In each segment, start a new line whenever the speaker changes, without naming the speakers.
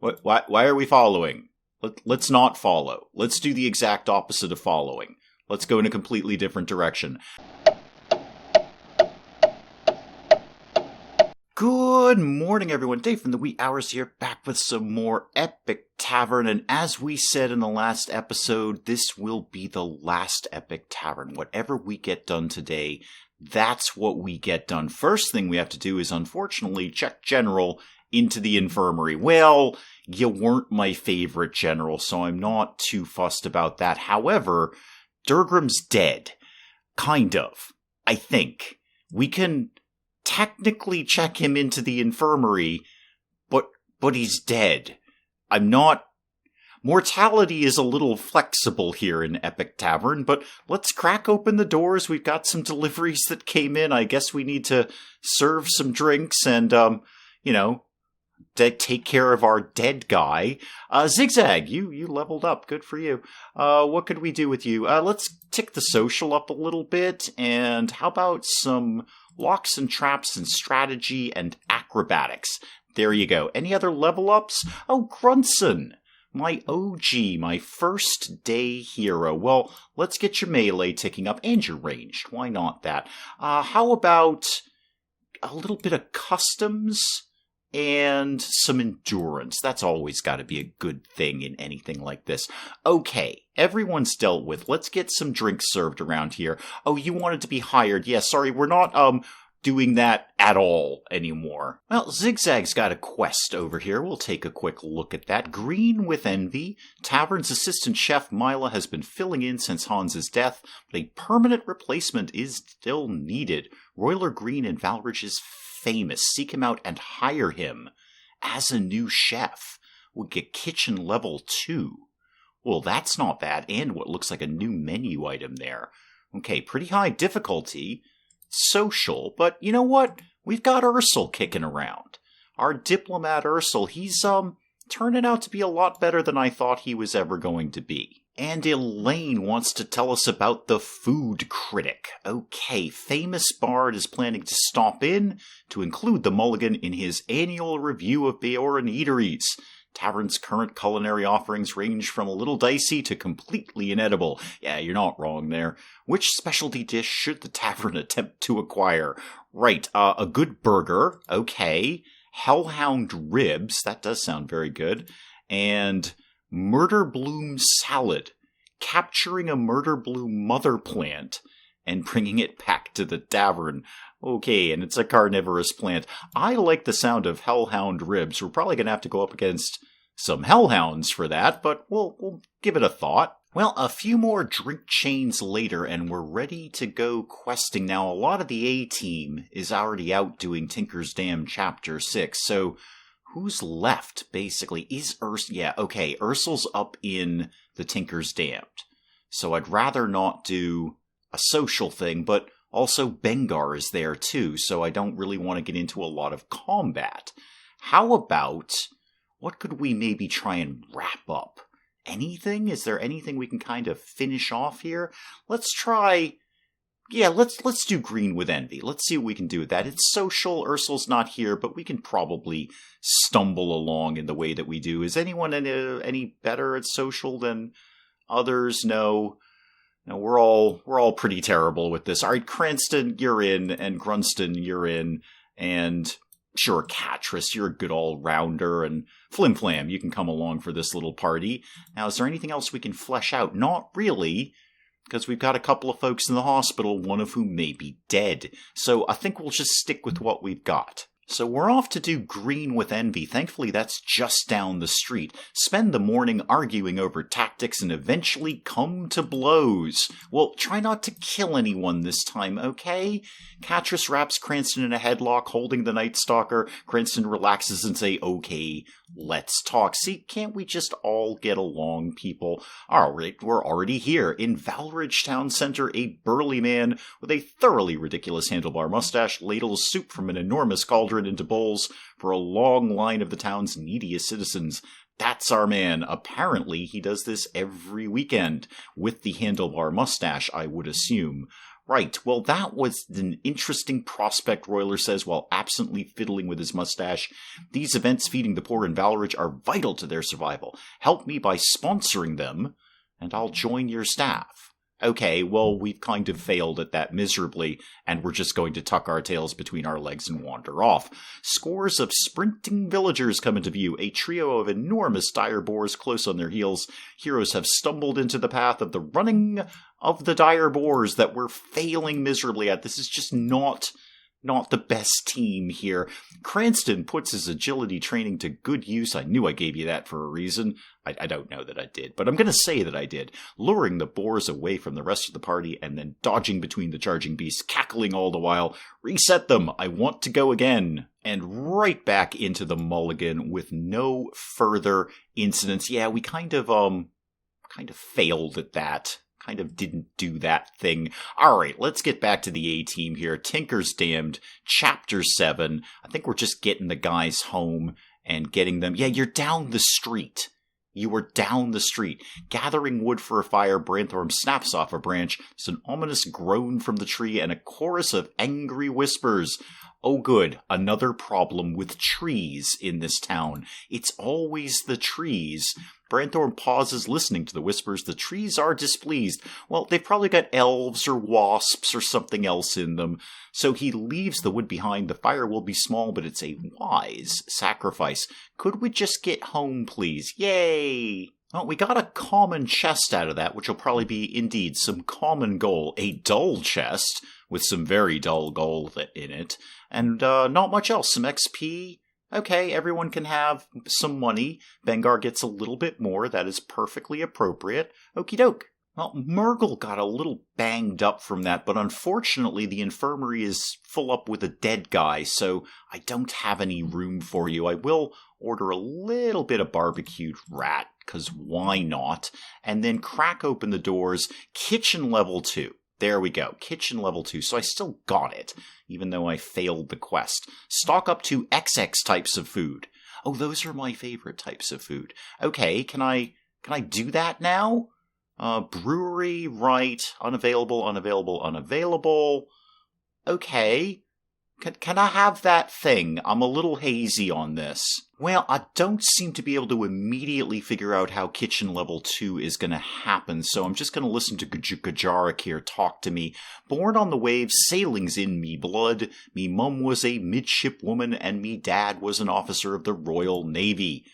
Why are we following? Let's not follow. Let's do the exact opposite of following. Let's go in a completely different direction. Good morning, everyone. Dave from the wee hours here, back with some more Epic Tavern. And as we said in the last episode, this will be the last Epic Tavern. Whatever we get done today, that's what we get done. First thing we have to do is, unfortunately, check General into the infirmary. Well, you weren't my favorite General, so I'm not too fussed about that. However, Durgrim's dead. Kind of. I think. We can technically check him into the infirmary, but he's dead. I'm not... Mortality is a little flexible here in Epic Tavern, but let's crack open the doors. We've got some deliveries that came in. I guess we need to serve some drinks and, take care of our dead guy. Zigzag, you leveled up. Good for you. What could we do with you? Let's tick the social up a little bit, and how about some locks and traps and strategy and acrobatics? There you go. Any other level ups? Oh, Grunson, my OG, my first day hero. Well, let's get your melee ticking up and your ranged. Why not that? How about a little bit of customs and some endurance? That's always got to be a good thing in anything like this. Okay, everyone's dealt with. Let's get some drinks served around here. Oh, you wanted to be hired. Yeah, sorry, we're not doing that at all anymore. Well, Zigzag's got a quest over here. We'll take a quick look at that. Green with Envy. Tavern's assistant chef Mila has been filling in since Hans's death, but a permanent replacement is still needed. Roiler Green in Valridge is famous. Seek him out and hire him as a new chef. We'll get kitchen level 2. Well, that's not bad, and what looks like a new menu item there. Okay, pretty high difficulty. Social, but you know what? We've got Ursel kicking around. Our diplomat Ursel, he's turning out to be a lot better than I thought he was ever going to be. And Elaine wants to tell us about the food critic. Okay, famous bard is planning to stop in to include the mulligan in his annual review of Baoran eateries. Tavern's current culinary offerings range from a little dicey to completely inedible. Yeah, you're not wrong there. Which specialty dish should the tavern attempt to acquire? Right, a good burger, okay. Hellhound Ribs, that does sound very good. And Murder Bloom Salad. Capturing a Murder Bloom mother plant and bringing it back to the tavern. Okay, and it's a carnivorous plant. I like the sound of Hellhound Ribs. We're probably going to have to go up against some hellhounds for that, but we'll give it a thought. Well, a few more drink chains later, and we're ready to go questing. Now, a lot of the A-team is already out doing Tinker's Dam Chapter 6, so who's left, basically? Is Ursel? Yeah, okay, Ursel's up in the Tinker's Damned. So I'd rather not do a social thing, but also Bengar is there too, so I don't really want to get into a lot of combat. How about, what could we maybe try and wrap up? Anything? Is there anything we can kind of finish off here? Let's try... Yeah, let's do Green with Envy. Let's see what we can do with that. It's social, Ursel's not here, but we can probably stumble along in the way that we do. Is anyone any better at social than others? No. No, we're all pretty terrible with this. All right, Cranston, you're in, and Grunston, you're in, and sure, Catris, you're a good all-rounder, and Flimflam, you can come along for this little party. Now, is there anything else we can flesh out? Not really, because we've got a couple of folks in the hospital, one of whom may be dead. So I think we'll just stick with what we've got. So we're off to do Green with Envy. Thankfully, that's just down the street. Spend the morning arguing over tactics and eventually come to blows. Well, try not to kill anyone this time, okay? Catris wraps Cranston in a headlock, holding the Night Stalker. Cranston relaxes and say, okay, let's talk. See, can't we just all get along, people? Alright, we're already here. In Valridge Town Center, a burly man with a thoroughly ridiculous handlebar mustache ladles soup from an enormous cauldron into bowls for a long line of the town's neediest citizens. That's our man. Apparently, he does this every weekend with the handlebar mustache, I would assume. Right, well, that was an interesting prospect, Royler says, while absently fiddling with his mustache. These events feeding the poor in Valridge are vital to their survival. Help me by sponsoring them, and I'll join your staff. Okay, well, we've kind of failed at that miserably, and we're just going to tuck our tails between our legs and wander off. Scores of sprinting villagers come into view, a trio of enormous dire boars close on their heels. Heroes have stumbled into the path of the running of the dire boars that we're failing miserably at. This is just not the best team here. Cranston puts his agility training to good use. I knew I gave you that for a reason. I don't know that I did, but I'm going to say that I did. Luring the boars away from the rest of the party and then dodging between the charging beasts, cackling all the while. Reset them. I want to go again. And right back into the mulligan with no further incidents. Yeah, we kind of failed at that. Kind of didn't do that thing. Alright, let's get back to the A-team here. Tinker's Damned, Chapter 7. I think we're just getting the guys home and getting them... Yeah, you're down the street. You were down the street. Gathering wood for a fire, Branthorn snaps off a branch. There's an ominous groan from the tree and a chorus of angry whispers. Oh good, another problem with trees in this town. It's always the trees. Branthorn pauses, listening to the whispers. The trees are displeased. Well, they've probably got elves or wasps or something else in them. So he leaves the wood behind. The fire will be small, but it's a wise sacrifice. Could we just get home, please? Yay! Well, we got a common chest out of that, which will probably be, indeed, some common gold. A dull chest with some very dull gold in it. And not much else. Some XP. Okay, everyone can have some money. Bengar gets a little bit more. That is perfectly appropriate. Okie doke. Well, Murgle got a little banged up from that, but unfortunately the infirmary is full up with a dead guy, so I don't have any room for you. I will order a little bit of barbecued rat, because why not? And then crack open the doors. Kitchen level 2. There we go. Kitchen level 2. So I still got it, even though I failed the quest. Stock up to XX types of food. Oh, those are my favorite types of food. Okay, can I do that now? Brewery, right. Unavailable. Okay. Can I have that thing? I'm a little hazy on this. Well, I don't seem to be able to immediately figure out how kitchen level 2 is going to happen, so I'm just going to listen to Gajarik here talk to me. Born on the waves, sailing's in me blood. Me mum was a midshipwoman, and me dad was an officer of the Royal Navy.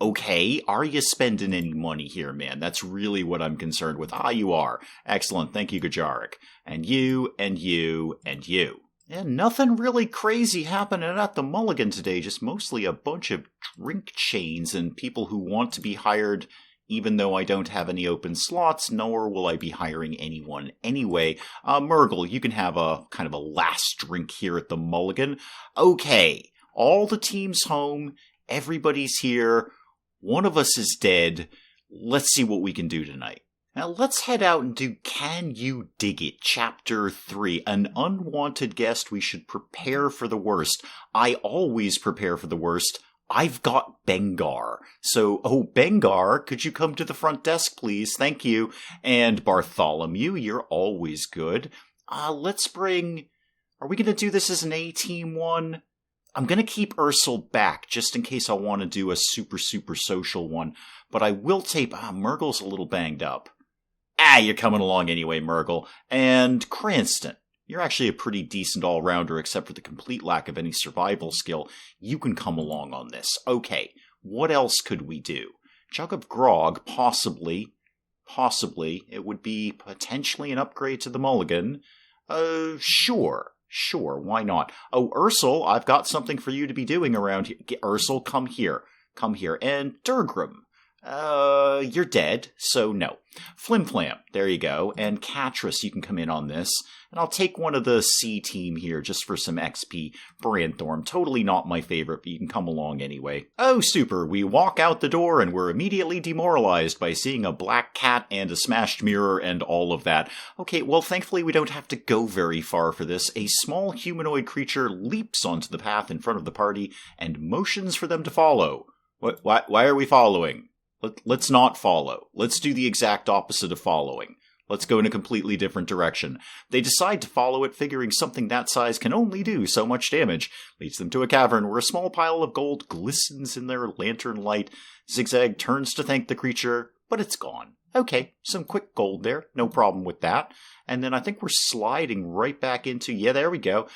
Okay, are you spending any money here, man? That's really what I'm concerned with. Ah, you are. Excellent, thank you, Gajarik. And you, and you, and you. And nothing really crazy happening at the Mulligan today, just mostly a bunch of drink chains and people who want to be hired, even though I don't have any open slots, nor will I be hiring anyone anyway. Murgle, you can have a kind of a last drink here at the Mulligan. Okay, all the team's home, everybody's here, one of us is dead. Let's see what we can do tonight. Now let's head out and do Can You Dig It, Chapter 3. An unwanted guest, we should prepare for the worst. I always prepare for the worst. I've got Bengar. So, Bengar, could you come to the front desk, please? Thank you. And Bartholomew, you're always good. Let's bring... Are we going to do this as an A-team one? I'm going to keep Ursel back, just in case I want to do a super social one. But I will tape... Murgle's a little banged up. You're coming along anyway, Murgle. And Cranston, you're actually a pretty decent all-rounder, except for the complete lack of any survival skill. You can come along on this. Okay, what else could we do? Jug of Grog, possibly. It would be potentially an upgrade to the Mulligan. Sure, why not? Oh, Ursel, I've got something for you to be doing around here. Ursel, come here. And Durgrim. You're dead, so no. Flimflam, there you go. And Catras, you can come in on this. And I'll take one of the C team here just for some XP. Branthorn, totally not my favorite, but you can come along anyway. Oh, super. We walk out the door and we're immediately demoralized by seeing a black cat and a smashed mirror and all of that. Okay, well, thankfully we don't have to go very far for this. A small humanoid creature leaps onto the path in front of the party and motions for them to follow. Why are we following? Let's not follow. Let's do the exact opposite of following. Let's go in a completely different direction. They decide to follow it, figuring something that size can only do so much damage. Leads them to a cavern where a small pile of gold glistens in their lantern light. Zigzag turns to thank the creature, but it's gone. Okay, some quick gold there, no problem with that. And then I think we're sliding right back into, yeah, there we go.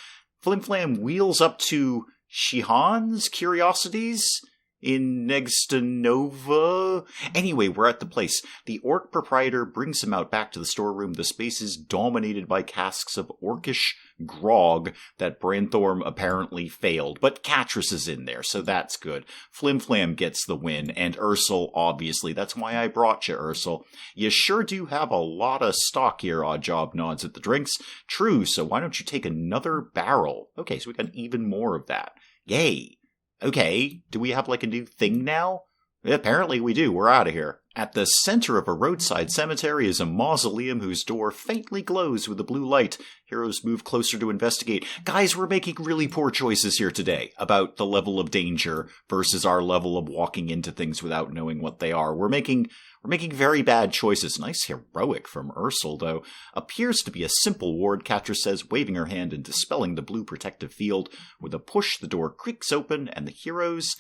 Flimflam wheels up to Shihan's Curiosities in Nextanova. Anyway, we're at the place. The orc proprietor brings him out back to the storeroom. The space is dominated by casks of orcish grog that Branthorm apparently failed, but Catrus is in there, so that's good. Flimflam gets the win, and Ursel, obviously. That's why I brought you, Ursel. You sure do have a lot of stock here, Oddjob nods at the drinks. True, so why don't you take another barrel? Okay, so we got even more of that. Yay. Okay, do we have like a new thing now? Apparently we do, we're out of here. At the center of a roadside cemetery is a mausoleum whose door faintly glows with a blue light. Heroes move closer to investigate. Guys, we're making really poor choices here today about the level of danger versus our level of walking into things without knowing what they are. We're making very bad choices. Nice heroic from Ursel, though. Appears to be a simple ward, Catrus says, waving her hand and dispelling the blue protective field. With a push, the door creaks open, and the heroes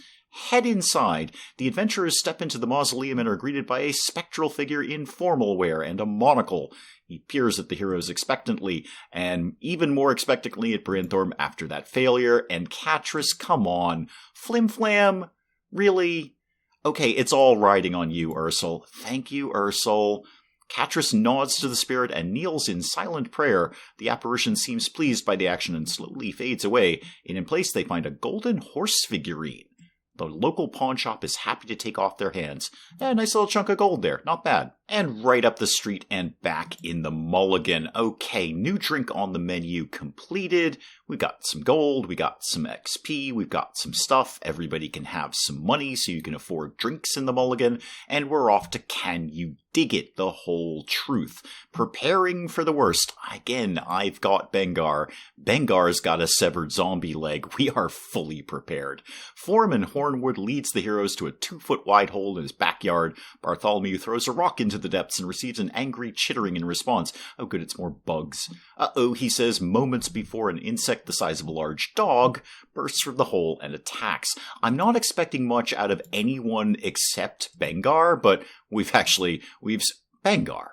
head inside. The adventurers step into the mausoleum and are greeted by a spectral figure in formal wear and a monocle. He peers at the heroes expectantly, and even more expectantly at Branthorm after that failure. And Catrus, come on. Flimflam? Really? Okay, it's all riding on you, Ursel. Thank you, Ursel. Catrus nods to the spirit and kneels in silent prayer. The apparition seems pleased by the action and slowly fades away. And in place they find a golden horse figurine. The local pawn shop is happy to take off their hands. Nice little chunk of gold there, not bad. And right up the street and back in the mulligan. Okay, new drink on the menu completed. We got some gold, we got some XP, we've got some stuff. Everybody can have some money so you can afford drinks in the mulligan. And we're off to Can You Dig It? The whole truth. Preparing for the worst. Again, I've got Bengar. Bengar's got a severed zombie leg. We are fully prepared. Foreman Hornwood leads the heroes to a 2-foot wide hole in his backyard. Bartholomew throws a rock into the depths and receives an angry chittering in response. Oh good, it's more bugs. Uh-oh, he says, moments before an insect the size of a large dog bursts from the hole and attacks. I'm not expecting much out of anyone except Bengar, but we've Bengar.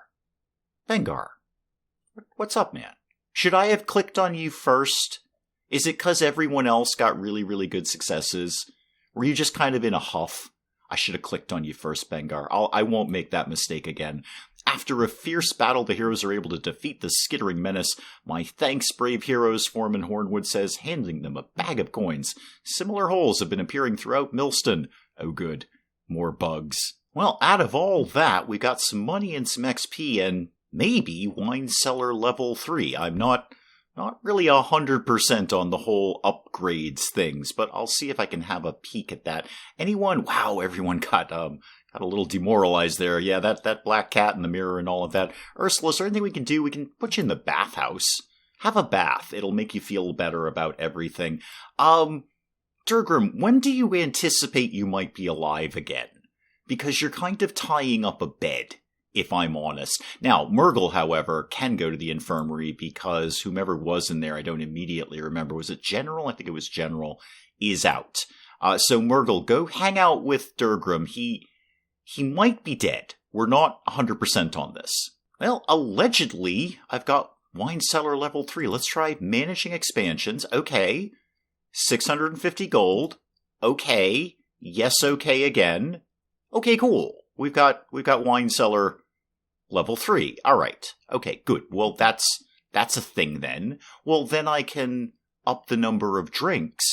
Bengar. What's up, man? Should I have clicked on you first? Is it because everyone else got really, really good successes? Were you just kind of in a huff? I should have clicked on you first, Bengar. I won't make that mistake again. After a fierce battle, the heroes are able to defeat the skittering menace. My thanks, brave heroes, Foreman Hornwood says, handing them a bag of coins. Similar holes have been appearing throughout Millston. Oh good, more bugs. Well, out of all that, we got some money and some XP and maybe wine cellar level 3. I'm not really 100% on the whole upgrades things, but I'll see if I can have a peek at that. Anyone? Wow, everyone got a little demoralized there. Yeah, that black cat in the mirror and all of that. Ursula, is there anything we can do? We can put you in the bathhouse. Have a bath. It'll make you feel better about everything. Durgrim, when do you anticipate you might be alive again? Because you're kind of tying up a bed, if I'm honest. Now, Murgle, however, can go to the infirmary because whomever was in there, I don't immediately remember. Was it General? I think it was General, is out. So Murgle, go hang out with Durgrim. He might be dead. We're not 100% on this. Well, allegedly, I've got Wine Cellar level 3. Let's try managing expansions. Okay. 650 gold. Okay. Yes, okay again. Okay, cool. We've got Wine Cellar level 3. All right. Okay, good. Well, that's a thing then. Well, then I can up the number of drinks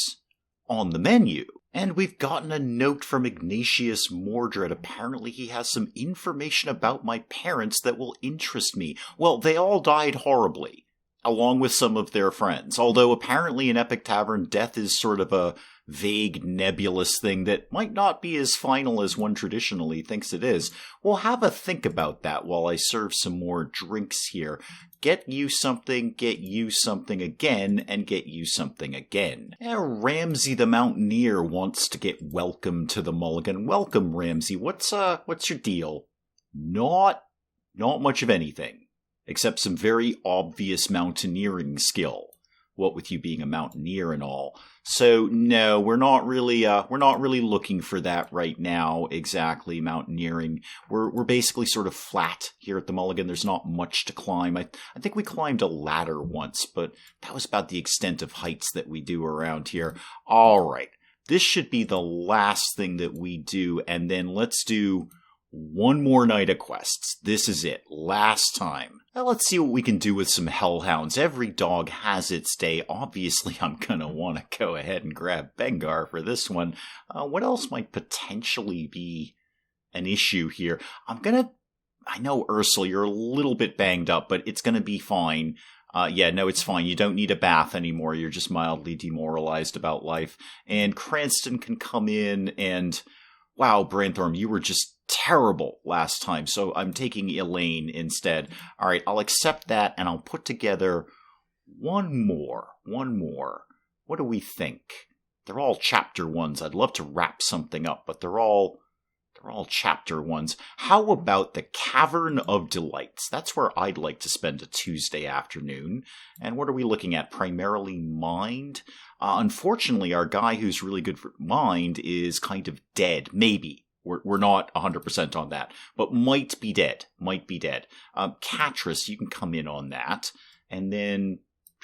on the menu. And we've gotten a note from Ignatius Mordred. Apparently he has some information about my parents that will interest me. Well, they all died horribly, along with some of their friends. Although apparently in Epic Tavern, death is sort of a vague, nebulous thing that might not be as final as one traditionally thinks it is. We'll have a think about that while I serve some more drinks here. Get you something again, and get you something again. Ramsey the Mountaineer wants to get welcome to the mulligan. Welcome, Ramsey. What's your deal? Not much of anything. except some very obvious mountaineering skill. What with you being a mountaineer and all. So no, we're not really looking for that right now. Exactly, mountaineering. We're basically sort of flat here at the Mulligan. There's not much to climb. I think we climbed a ladder once, but that was about the extent of heights that we do around here. All right, this should be the last thing that we do, and then let's do one more night of quests. This is it. Last time. Now let's see what we can do with some hellhounds. Every dog has its day. Obviously, I'm going to want to go ahead and grab Bengar for this one. What else might potentially be an issue here? I know, Ursel, you're a little bit banged up, but it's going to be fine. It's fine. You don't need a bath anymore. You're just mildly demoralized about life. And Cranston can come in and... Wow, Branthorm, you were just terrible last time, so I'm taking Elaine instead. All right, I'll accept that, and I'll put together one more. What do we think? They're all chapter 1s. I'd love to wrap something up, but they're all chapter 1s. How about the Cavern of Delights? That's where I'd like to spend a Tuesday afternoon. And what are we looking at? Primarily mind? Unfortunately, our guy who's really good for mind is kind of dead. Maybe. We're not 100% on that. But might be dead. Catris, you can come in on that. And then...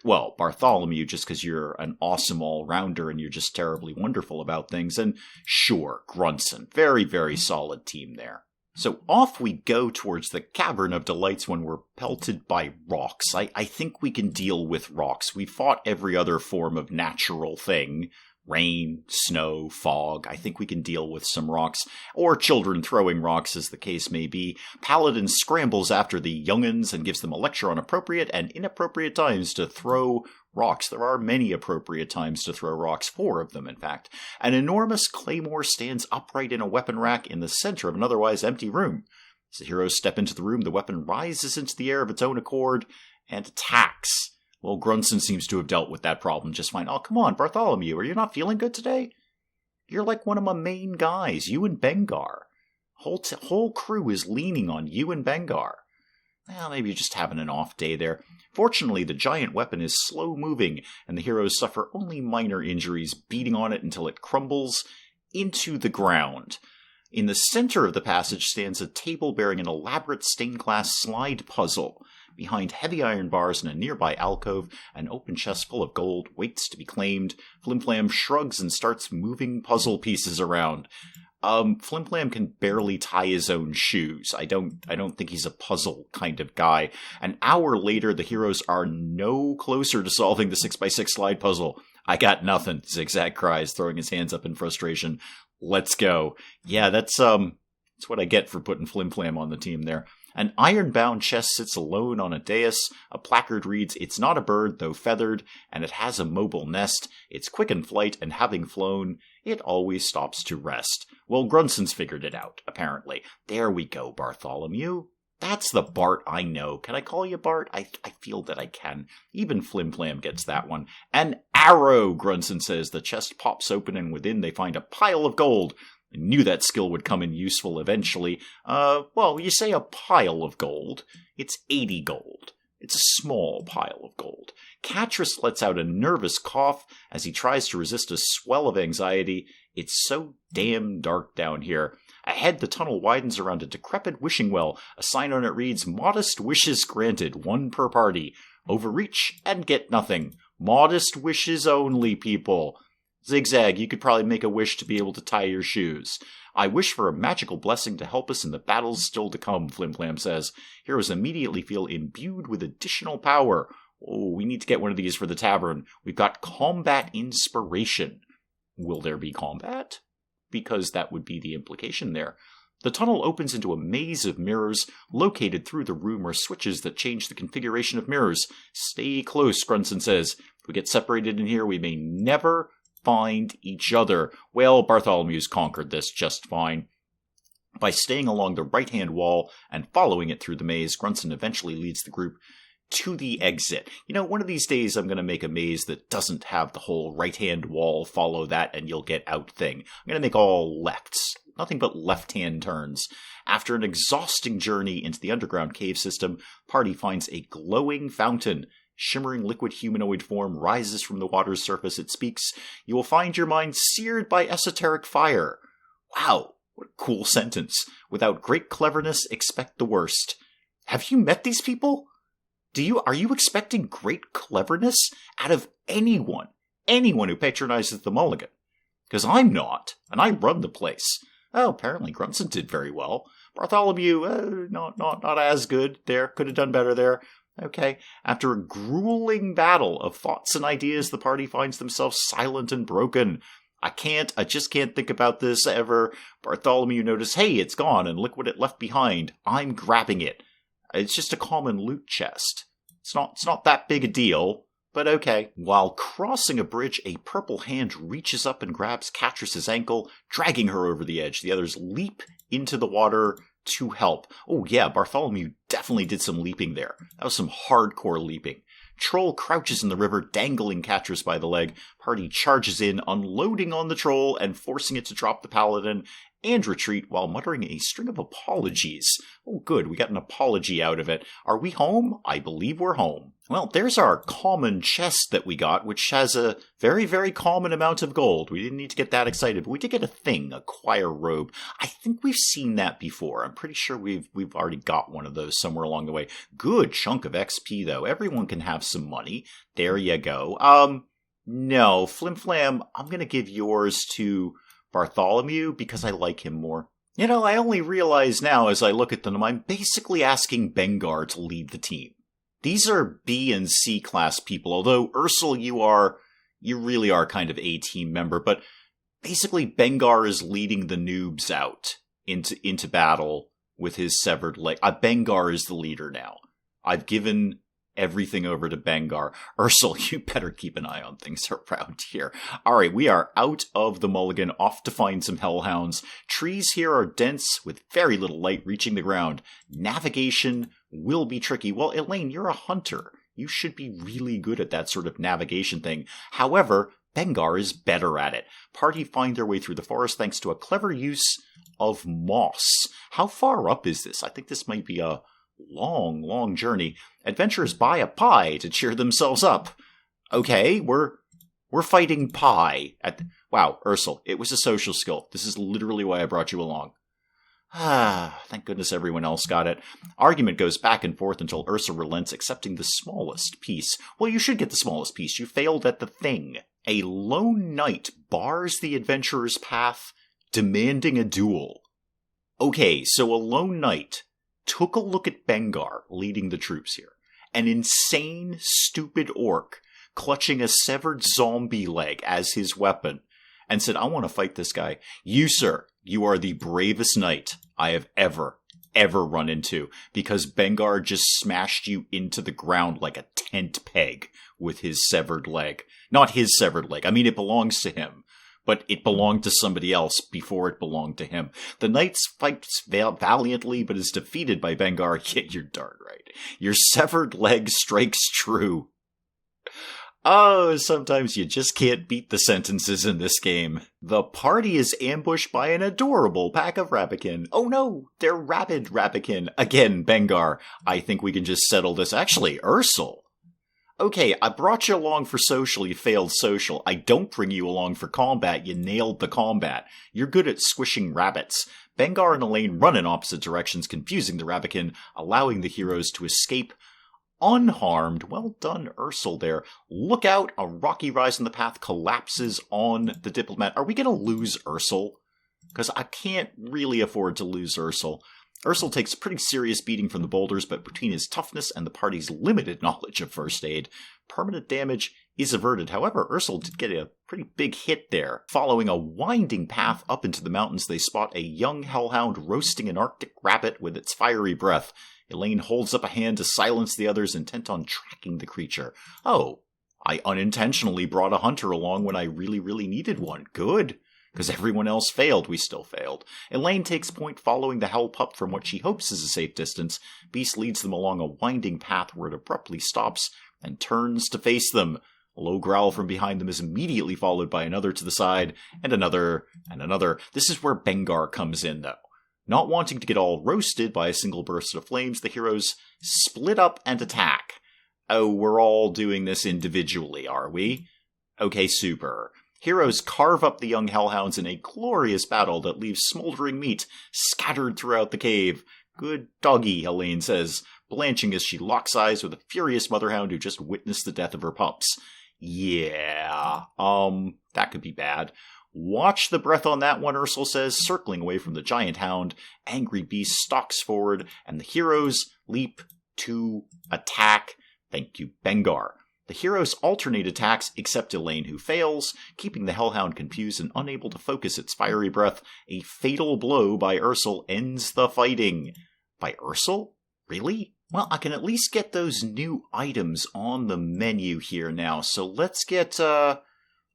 Well, Bartholomew, just because you're an awesome all-rounder and you're just terribly wonderful about things. And sure, Grunson. Very, very solid team there. So off we go towards the Cavern of Delights when we're pelted by rocks. I think we can deal with rocks. We fought every other form of natural thing. Rain, snow, fog. I think we can deal with some rocks. Or children throwing rocks, as the case may be. Paladin scrambles after the young'uns and gives them a lecture on appropriate and inappropriate times to throw rocks. There are many appropriate times to throw rocks, 4 of them, in fact. An enormous claymore stands upright in a weapon rack in the center of an otherwise empty room. As the heroes step into the room, the weapon rises into the air of its own accord and attacks. Well, Grunson seems to have dealt with that problem just fine. Oh, come on, Bartholomew, are you not feeling good today? You're like one of my main guys, you and Bengar. Whole crew is leaning on you and Bengar. Well, maybe you're just having an off day there. Fortunately, the giant weapon is slow-moving, and the heroes suffer only minor injuries, beating on it until it crumbles into the ground. In the center of the passage stands a table bearing an elaborate stained-glass slide puzzle. Behind heavy iron bars in a nearby alcove, an open chest full of gold waits to be claimed. Flimflam shrugs and starts moving puzzle pieces around. Flimflam can barely tie his own shoes. I don't think he's a puzzle kind of guy. An hour later, the heroes are no closer to solving the 6x6 slide puzzle. I got nothing, Zigzag cries, throwing his hands up in frustration. Let's go. Yeah, that's what I get for putting Flimflam on the team there. An iron-bound chest sits alone on a dais. A placard reads, "It's not a bird, though feathered, and it has a mobile nest. It's quick in flight, and having flown, it always stops to rest." Well, Grunson's figured it out, apparently. There we go, Bartholomew. That's the Bart I know. Can I call you Bart? I feel that I can. Even Flimflam gets that one. An arrow, Grunson says. The chest pops open, and within they find a pile of gold. I knew that skill would come in useful eventually. Well, you say a pile of gold. It's 80 gold. It's a small pile of gold. Catris lets out a nervous cough as he tries to resist a swell of anxiety. It's so damn dark down here. Ahead, the tunnel widens around a decrepit wishing well. A sign on it reads, "Modest wishes granted, 1 per party. Overreach and get nothing. Modest wishes only, people." Zigzag, you could probably make a wish to be able to tie your shoes. "I wish for a magical blessing to help us in the battles still to come," Flimflam says. Heroes immediately feel imbued with additional power. Oh, we need to get one of these for the tavern. We've got combat inspiration. Will there be combat? Because that would be the implication there. The tunnel opens into a maze of mirrors. Located through the room are switches that change the configuration of mirrors. Stay close, Grunson says. If we get separated in here, we may never find each other. Well, Bartholomew's conquered this just fine. By staying along the right-hand wall and following it through the maze, Grunson eventually leads the group to the exit. You know, one of these days I'm going to make a maze that doesn't have the whole right-hand wall follow that and you'll get out thing. I'm going to make all lefts. nothing but left-hand turns. After an exhausting journey into the underground cave system, party finds a glowing fountain. Shimmering liquid humanoid form rises from the water's surface. It speaks. You will find your mind seared by esoteric fire. Wow, what a cool sentence. Without great cleverness, expect the worst. Have you met these people? Are you expecting great cleverness out of anyone who patronizes the Mulligan? Because I'm not, and I run the place. Oh, apparently Grunson did very well. Bartholomew, not as good there. Could have done better there. Okay. After a grueling battle of thoughts and ideas, the party finds themselves silent and broken. I just can't think about this ever. Bartholomew noticed, hey, it's gone, and look what it left behind. I'm grabbing it. It's just a common loot chest. It's not that big a deal, but okay. While crossing a bridge, a purple hand reaches up and grabs Catrice's ankle, dragging her over the edge. The others leap into the water to help. Oh yeah, Bartholomew definitely did some leaping there. That was some hardcore leaping. Troll crouches in the river, dangling Catrice by the leg. Party charges in, unloading on the troll and forcing it to drop the paladin and retreat while muttering a string of apologies. Oh good, we got an apology out of it. Are we home? I believe we're home. Well, there's our common chest that we got, which has a very, very common amount of gold. We didn't need to get that excited, but we did get a thing, a choir robe. I think we've seen that before. I'm pretty sure we've already got one of those somewhere along the way. Good chunk of XP, though. Everyone can have some money. There you go. No, Flim Flam, I'm going to give yours to Bartholomew because I like him more. You know, I only realize now as I look at them, I'm basically asking Bengar to lead the team. These are B and C class people, although Ursel, you really are kind of a team member, but basically Bengar is leading the noobs out into battle with his severed leg. Bengar is the leader now. I've given everything over to Bengar. Ursel, you better keep an eye on things around here. Alright, we are out of the Mulligan, off to find some hellhounds. Trees here are dense, with very little light reaching the ground. Navigation will be tricky. Well, Elaine, you're a hunter. You should be really good at that sort of navigation thing. However, Bengar is better at it. Party find their way through the forest thanks to a clever use of moss. How far up is this? I think this might be a long journey. Adventurers buy a pie to cheer themselves up. Okay, we're fighting pie. Wow, Ursel, it was a social skill. This is literally why I brought you along. Thank goodness everyone else got it. Argument goes back and forth until Ursel relents, accepting the smallest piece. Well, you should get the smallest piece. You failed at the thing. A lone knight bars the adventurer's path, demanding a duel. Okay, so a lone knight took a look at Bengar leading the troops here. An insane, stupid orc clutching a severed zombie leg as his weapon, and said, I want to fight this guy. You, sir, you are the bravest knight I have ever run into, because Bengar just smashed you into the ground like a tent peg with his severed leg. Not his severed leg. I mean, it belongs to him. But it belonged to somebody else before it belonged to him. The knight fights valiantly, but is defeated by Bengar. Yeah, you're darn right. Your severed leg strikes true. Oh, sometimes you just can't beat the sentences in this game. The party is ambushed by an adorable pack of Rabikin. Oh no, they're rabid Rabikin. Again, Bengar, I think we can just settle this. Actually, Ursel. Okay, I brought you along for social, you failed social. I don't bring you along for combat, you nailed the combat. You're good at squishing rabbits. Bengar and Elaine run in opposite directions, confusing the Rabikin, allowing the heroes to escape unharmed. Well done, Ursel there. Look out, a rocky rise in the path collapses on the diplomat. Are we going to lose Ursel? Because I can't really afford to lose Ursel. Ursel takes a pretty serious beating from the boulders, but between his toughness and the party's limited knowledge of first aid, permanent damage is averted. However, Ursel did get a pretty big hit there. Following a winding path up into the mountains, they spot a young hellhound roasting an arctic rabbit with its fiery breath. Elaine holds up a hand to silence the others, intent on tracking the creature. Oh, I unintentionally brought a hunter along when I really needed one. Good. Because everyone else failed, we still failed. Elaine takes point following the hell pup from what she hopes is a safe distance. Beast leads them along a winding path where it abruptly stops and turns to face them. A low growl from behind them is immediately followed by another to the side, and another, and another. This is where Bengar comes in, though. Not wanting to get all roasted by a single burst of flames, the heroes split up and attack. Oh, we're all doing this individually, are we? Okay, super. Heroes carve up the young hellhounds in a glorious battle that leaves smoldering meat scattered throughout the cave. Good doggy, Helene says, blanching as she locks eyes with a furious motherhound who just witnessed the death of her pups. Yeah, that could be bad. Watch the breath on that one, Ursel says, circling away from the giant hound. Angry Beast stalks forward, and the heroes leap to attack. Thank you, Bengar. The heroes alternate attacks except Elaine, who fails, keeping the hellhound confused and unable to focus its fiery breath. A fatal blow by Ursel ends the fighting. By Ursel? Really? Well, I can at least get those new items on the menu here now, so let's get, I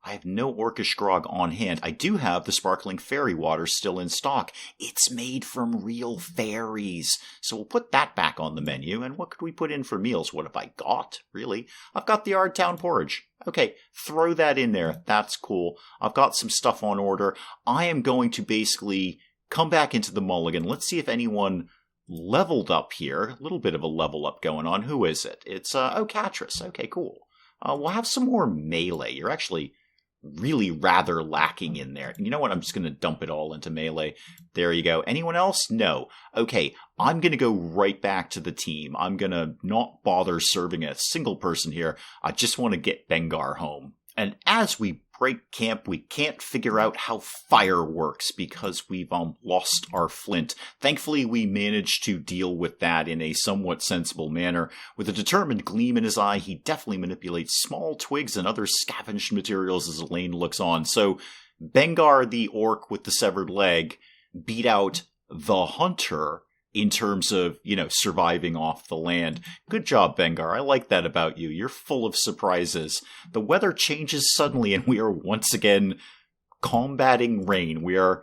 have no Orcish grog on hand. I do have the sparkling fairy water still in stock. It's made from real fairies. So we'll put that back on the menu. And what could we put in for meals? What have I got? Really? I've got the Ardtown porridge. Okay, throw that in there. That's cool. I've got some stuff on order. I am going to basically come back into the mulligan. Let's see if anyone leveled up here. A little bit of a level up going on. Who is it? It's, Catris. Okay, cool. We'll have some more melee. You're actually really rather lacking in there. You know what? I'm just going to dump it all into melee. There you go. Anyone else? No. Okay, I'm going to go right back to the team. I'm going to not bother serving a single person here. I just want to get Bengar home. And as we break camp, we can't figure out how fire works because we've lost our flint. Thankfully, we managed to deal with that in a somewhat sensible manner. With a determined gleam in his eye, he deftly manipulates small twigs and other scavenged materials as Elaine looks on. So, Bengar, the orc with the severed leg, beat out the hunter in terms of, surviving off the land. Good job, Bengar. I like that about you. You're full of surprises. The weather changes suddenly, and we are once again combating rain. We are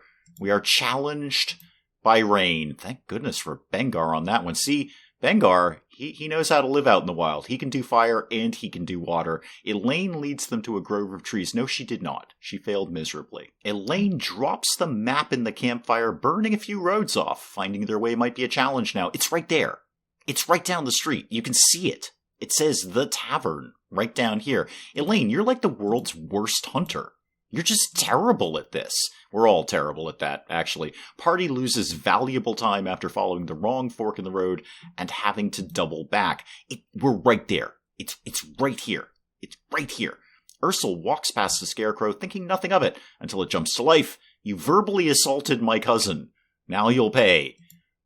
challenged by rain. Thank goodness for Bengar on that one. See, Bengar, he knows how to live out in the wild. He can do fire and he can do water. Elaine leads them to a grove of trees. No, she did not. She failed miserably. Elaine drops the map in the campfire, burning a few roads off. Finding their way might be a challenge now. It's right there. It's right down the street. You can see it. It says the tavern right down here. Elaine, you're like the world's worst hunter. You're just terrible at this. We're all terrible at that, actually. Party loses valuable time after following the wrong fork in the road and having to double back. We're right there. It's right here. It's right here. Ursel walks past the scarecrow, thinking nothing of it, until it jumps to life. You verbally assaulted my cousin. Now you'll pay.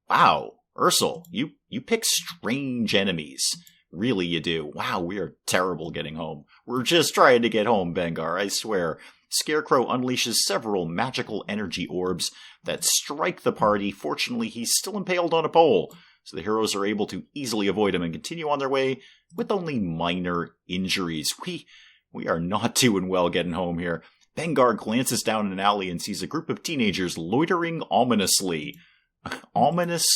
Wow, Ursel, you pick strange enemies. Really, you do. Wow, we are terrible getting home. We're just trying to get home, Bengar, I swear. Scarecrow unleashes several magical energy orbs that strike the party. Fortunately, he's still impaled on a pole, so the heroes are able to easily avoid him and continue on their way with only minor injuries. We are not doing well getting home here. Bengar glances down an alley and sees a group of teenagers loitering ominously. Ominous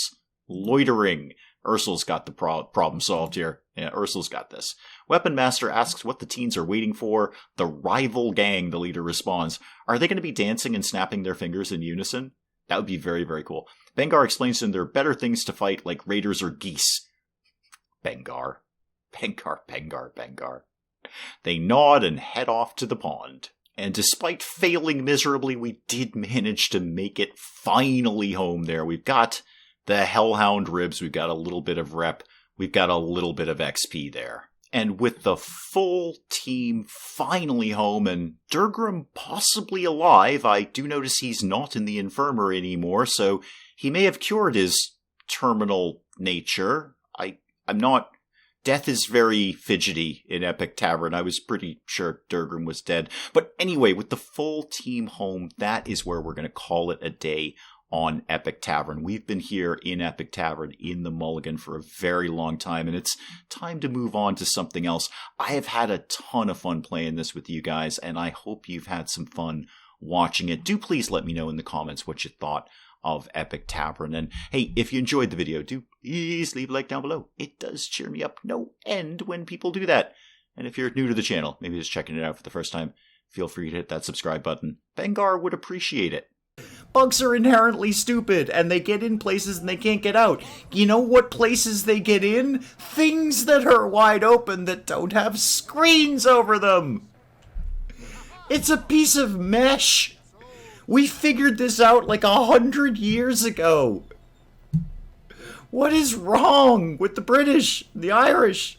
loitering. Ursel's got the problem solved here. Yeah, Ursel's got this. Weapon Master asks what the teens are waiting for. The rival gang, the leader responds. Are they going to be dancing and snapping their fingers in unison? That would be very, very cool. Bengar explains to them there are better things to fight, like raiders or geese. Bengar. They nod and head off to the pond. And despite failing miserably, we did manage to make it finally home there. We've got the Hellhound Ribs. We've got a little bit of rep. We've got a little bit of XP there. And with the full team finally home and Durgrim possibly alive, I do notice he's not in the infirmary anymore, so he may have cured his terminal nature. I'm not... Death is very fidgety in Epic Tavern. I was pretty sure Durgrim was dead. But anyway, with the full team home, that is where we're going to call it a day on Epic Tavern. We've been here in Epic Tavern in the Mulligan for a very long time, and it's time to move on to something else. I have had a ton of fun playing this with you guys, and I hope you've had some fun watching it. Do please let me know in the comments what you thought of Epic Tavern. And hey, if you enjoyed the video, do please leave a like down below. It does cheer me up no end when people do that. And if you're new to the channel, maybe just checking it out for the first time, feel free to hit that subscribe button. Bengar would appreciate it. Bugs are inherently stupid, and they get in places and they can't get out. You know what places they get in? Things that are wide open that don't have screens over them. It's a piece of mesh. We figured this out like 100 years ago. What is wrong with the British, the Irish?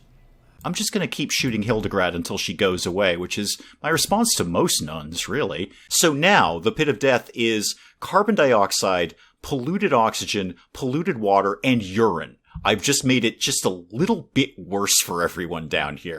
I'm just going to keep shooting Hildegard until she goes away, which is my response to most nuns, really. So now, the pit of death is carbon dioxide, polluted oxygen, polluted water, and urine. I've just made it just a little bit worse for everyone down here.